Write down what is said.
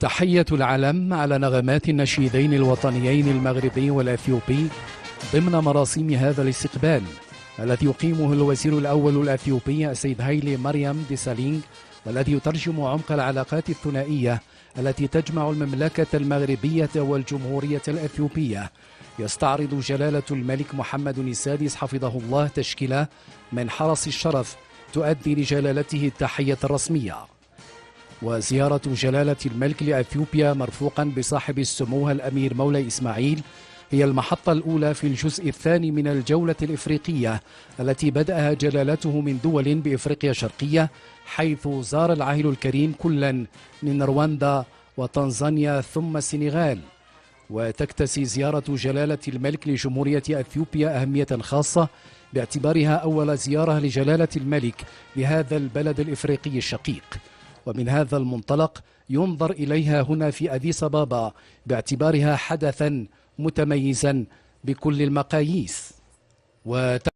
تحية العلم على نغمات النشيدين الوطنيين المغربي والأثيوبي ضمن مراسيم هذا الاستقبال الذي يقيمه الوزير الأول الأثيوبي السيد هايلي مريم ديسالينغ، والذي يترجم عمق العلاقات الثنائية التي تجمع المملكة المغربية والجمهورية الأثيوبية. يستعرض جلالة الملك محمد السادس حفظه الله تشكيلة من حرس الشرف تؤدي لجلالته التحية الرسمية. وزيارة جلالة الملك لأثيوبيا مرفوقا بصاحب السمو الأمير مولاي إسماعيل هي المحطة الأولى في الجزء الثاني من الجولة الإفريقية التي بدأها جلالته من دول بإفريقيا الشرقية، حيث زار العاهل الكريم كلا من رواندا وتنزانيا ثم السنغال. وتكتسي زيارة جلالة الملك لجمهورية أثيوبيا أهمية خاصة باعتبارها أول زيارة لجلالة الملك لهذا البلد الإفريقي الشقيق، ومن هذا المنطلق ينظر إليها هنا في أديس أبابا باعتبارها حدثا متميزا بكل المقاييس.